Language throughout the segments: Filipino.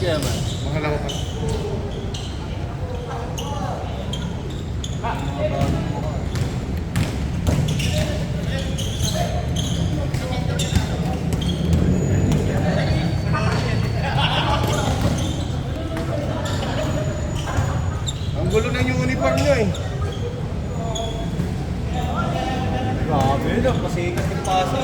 kaya man? Mahalawa pa. Ang gulo na yung uniform nyo eh. Grabe na, pasikat yung pasa.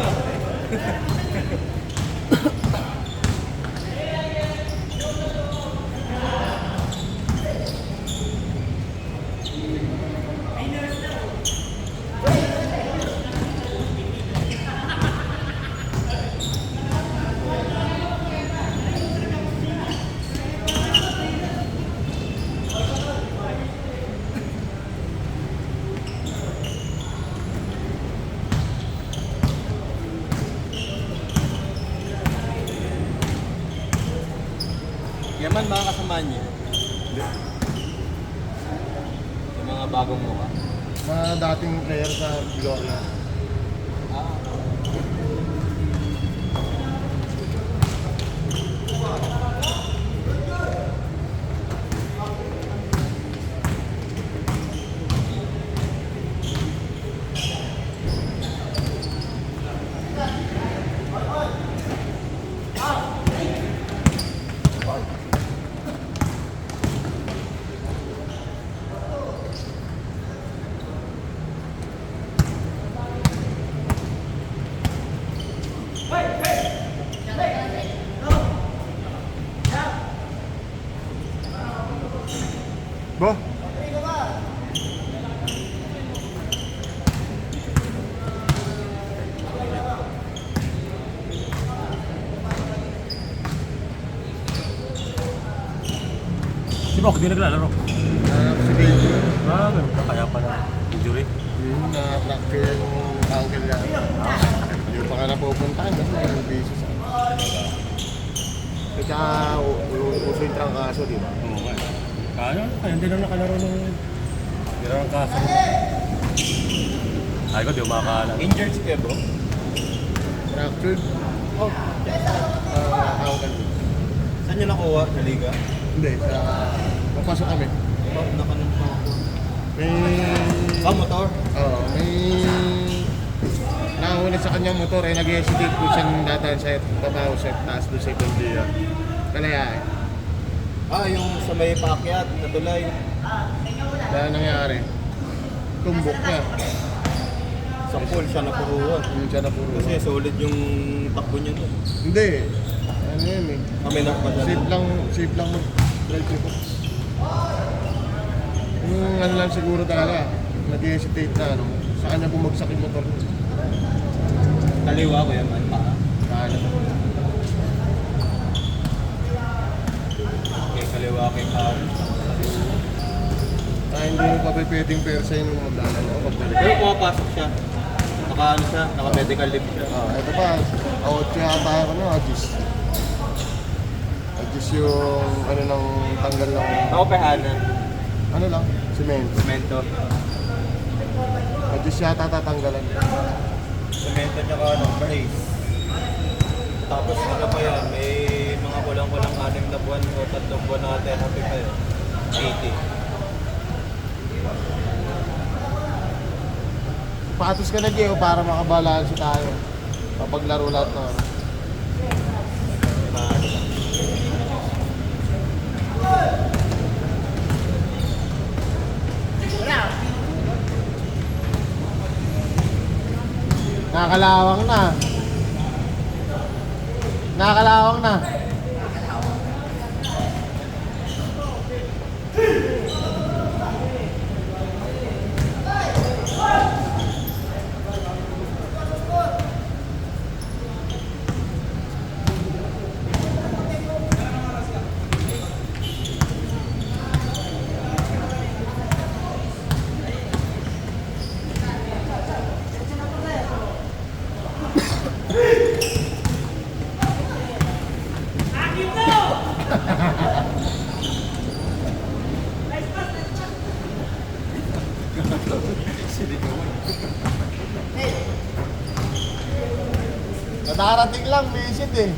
Yaman, mga kasama niyo. Yung mga bagong mukha. Mga dating player sa Gloria. Ah. Bo? Si Bok, di naglalaro. Si Baby. Ganun ka, kaya pala. Injury. Na-fracture yung ankle niya. Yung pa nga napupuntahan kasi yung busy sa kaya uso yung trangkaso, di ba? Oo nga. Kaya hindi na nakalaro ng... Hindi na ng kaso. Ay ko, di umakala. Injured ka, bro? Fractured? Oh. Ankle. Saan niyo nakuha? Sa liga? Hindi, papasok kami. Oh, nakanong pa ako. May... Motor? Oo, may... Nahuli sa kanyang motor eh, nag-hesitate po siyang dadaan sa babaw sa taas doon sa ibang dia. Kalaya eh. Ah, yung sa may paakyat, natulay. Dahil nangyari, tumbok niya. Sa pool siya napuruan. Yung siya na puro. Kasi solid yung takbo niya to. Hindi. Ano yun eh. Kami nakpadala. Safe lang mag-drive ko. Yung ano lang siguro talaga, nag-hesitate na ano, sa kanya bumagsak yung motor. Kaliwa ko yan, man. Paa. Kaya Okay, kaliwa kay Kari. hindi mo pa pwedeng persa yung magdalan ako pagbalik. Pero pumapasok siya. Naka ano siya, naka medical leave siya. Ito pa, out yata ako na, Agis. Agis yung ano ng tanggal ng, Nakupehanan. ano lang, semento. Semento. Agis yata tatanggalan. Semento tsaka ano, brace. Tapos ano pa yan, may mga kulang-kulang 6 na buwan o 3 buwan na therapy pa yun. 80. Patos ka na, Gio, para makabalansi tayo. Papaglaro lahat ng ano. Nakakalawang na. Nakakalawang na. Nadarating lang, visit eh.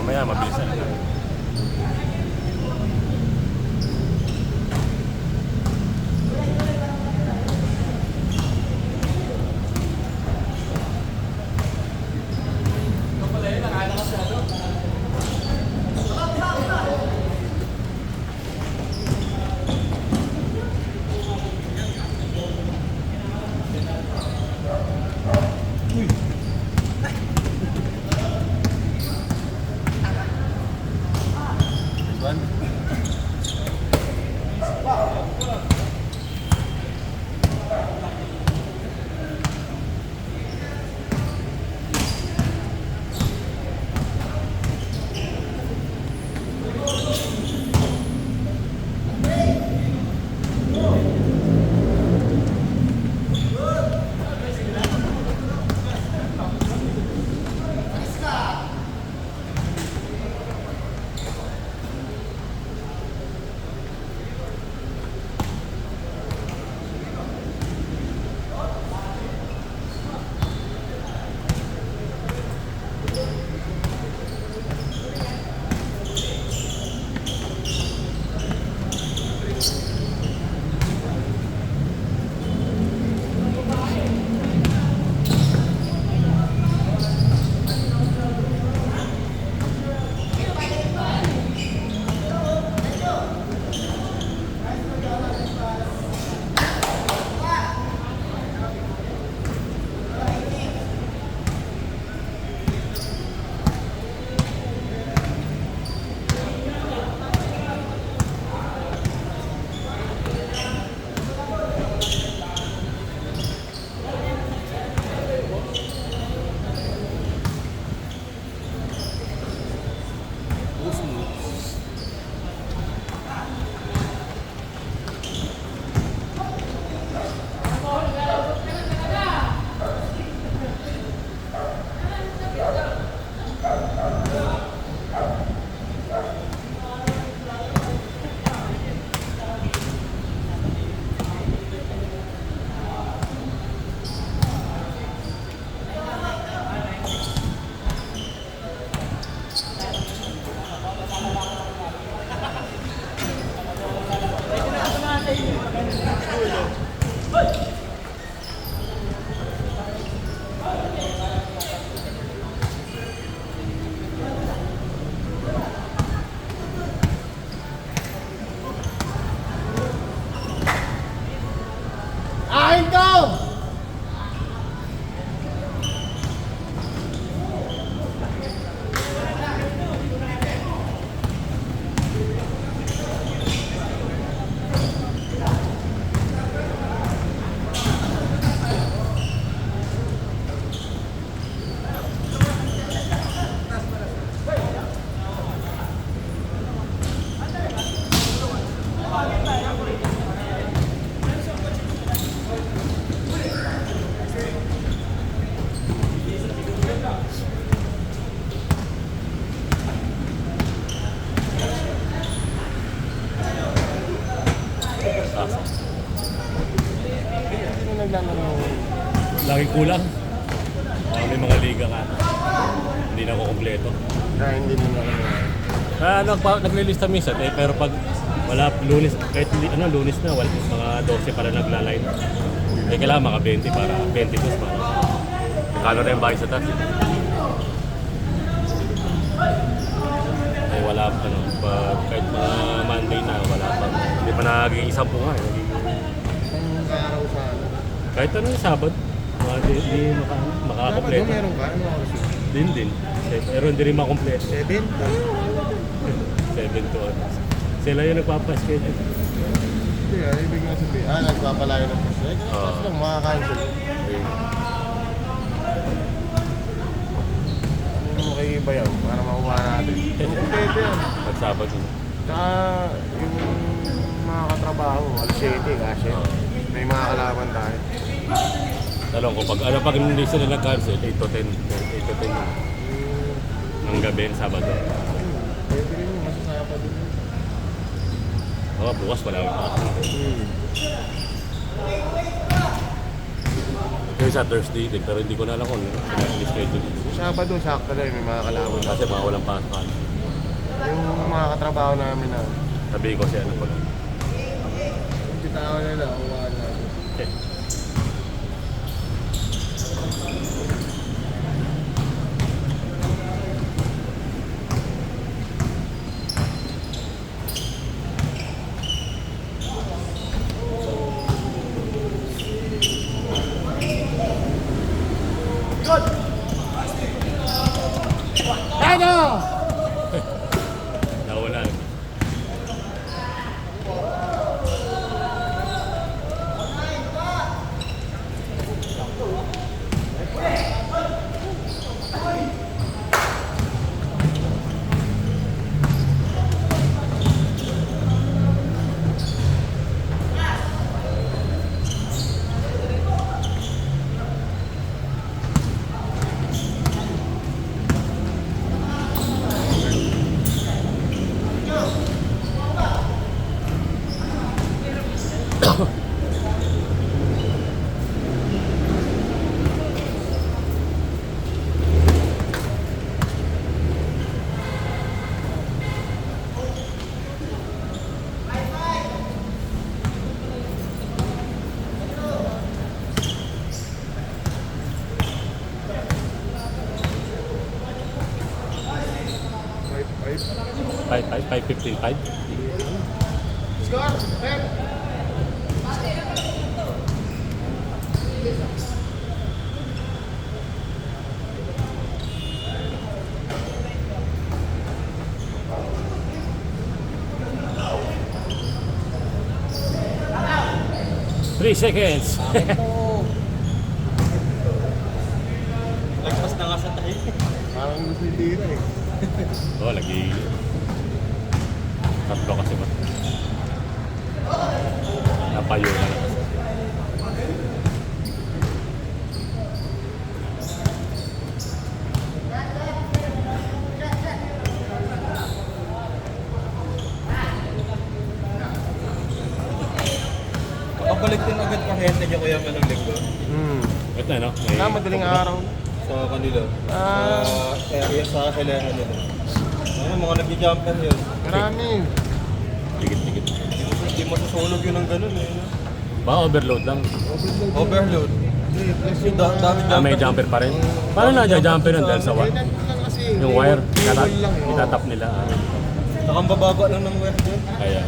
Mamaya, mabilis na. Akin to! Sino naglalaro? Laging kulang. May mga liga ka. Hindi na ako kompleto. Hindi naglalaro. Naglilista minsan pero pag wala lunes, kahit lunes na, wala, mga 12 para nagla-line. Kailangan mga 20 para 22 para. Kano na yung bahay sa taas. Wala kahit mga Monday na, wala pa. Hindi pa naging isang po nga. Ang araw sa ano? Kahit yung Sabado, hindi makakompleto. Sabado meron ka? Ano oras yun? Din. Pero hindi rin makompleto. 7? 7 to ano. Sila yung nagpapaschedule. Hindi ibig nga sabihin. Nagpapalayo ng prospect. Kasi lang makakancel. Ano mo kayo iba yan? Para makuha natin. Kompleto yan. Pag-Sabado. Tsaka yung mga katrabaho, alas 7 kasi may mga kalaban tayo. Talong ko, pag hindi sila nag-cancel, 8 to 10. 8 to 10 yun. Ng gabi, Sabado. Pwede rin yung masasapa din. Bukas wala yung pasok. Yung sa Thursday din, pero hindi ko na alam kung schedule. Sabado, sakto na may mga kalaban. Kasi mga walang pasok. Yung mga katrabaho namin na, Sabi ko siya, ano pag... hindi tao nila, wala. Eh, nawala. Five, 5:15. Score! Pen! Three seconds. Lagpas na nga sa tayo. Parang gusto yung tira eh. Oh, lagi. Tatlo kasi ba? Napayo na lang. Makabalik din agad kahente niya kuya ka ng linggo Ito na, no? Wala, madaling araw. sa kanila. Ah. Sa area sa kailangan nila. Ayun, mga nag-jumper yun. Marami. Tigit-tigit. Hindi mo susunog yun ng ganun eh. Baka overload lang. Overload. Plus yung Dami May jumper pa rin. Paano na-jumper yun dahil sa Kailan lang kasi. yung wire? Cable lang eh. Itatap nila. Saka ang bababa lang ng wire dyan. Kaya.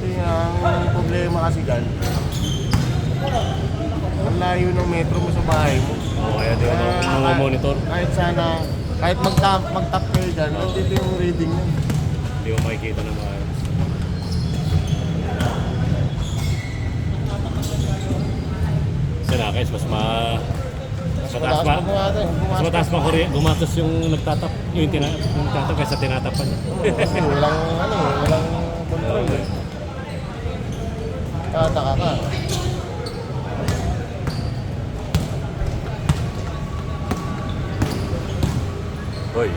Ang problema kasi dyan, ang layo ng metro mo sa bahay mo. Kaya di ko mga monitor. Kahit sana, kahit mag-tap kayo dyan, nandito yung reading nyo. Hindi ko makikita na maayos. Kasi nakais, mas mataas pa. Mas mataas pa gumatos yung nagtatap. Yung nagtatap kaysa tinatapan. Kasi walang walang control eh. Tataka ka. Hoy.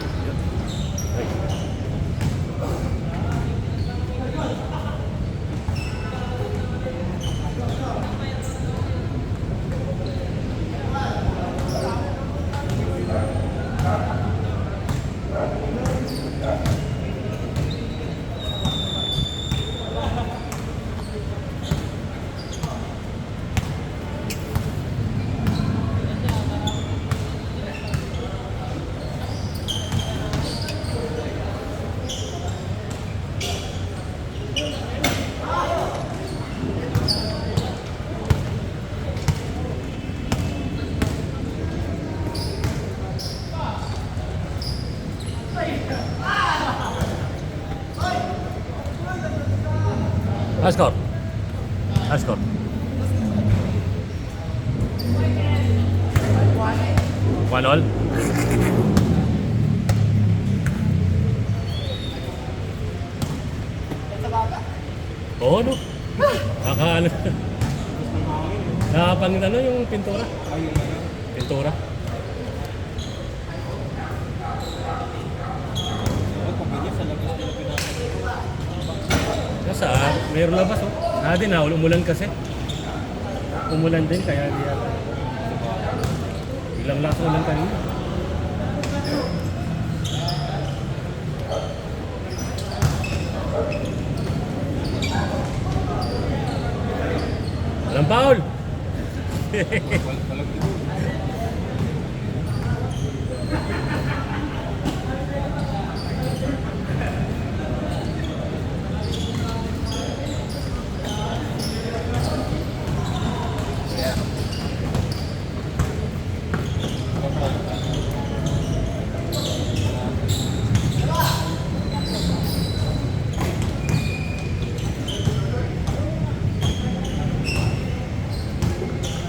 Score. Score. 1-1. Oo, no? Nakakaano. Nakapang ano yung pintura? Pintura. Saan? Mayroon labas oh. Din na, umulan kasi. Umulan din kaya di yata. Biglang laso lang kanina. Walang foul!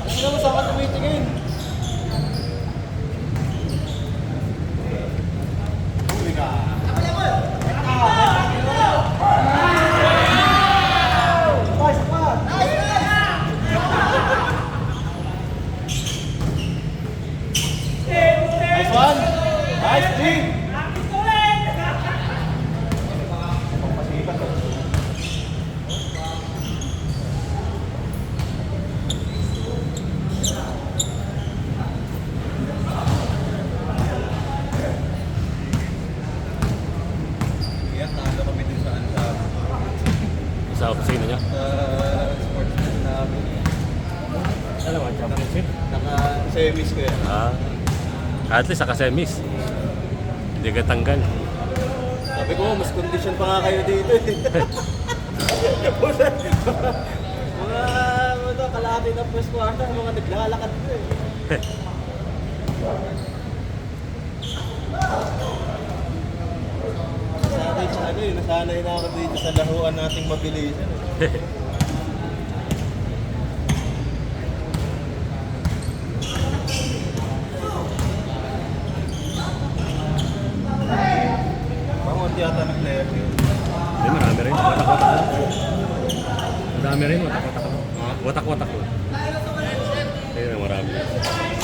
Sino mo saan ka tumitingin? Huli ka. Nice one! Nice team! Yan, nalo kami dun sa Sa opisina niya. sportsman namin. Alam mo, championship? Naka-semis ko yan. Ah. At least naka-semis. Hindi ka tanggal. Sabi ko, mas condition pa nga kayo dito eh. mga kalahati ng first quarter, mga naglalakad ko eh. Nasanay sa ano eh, nasanay na ako dito sa laruan nating mabilisan eh. Pangunti yata ng player yun. Hindi, marami rin. Watak-watak ko. Marami rin, watak-watak ko. Watak-watak ko. Ayun, marami rin.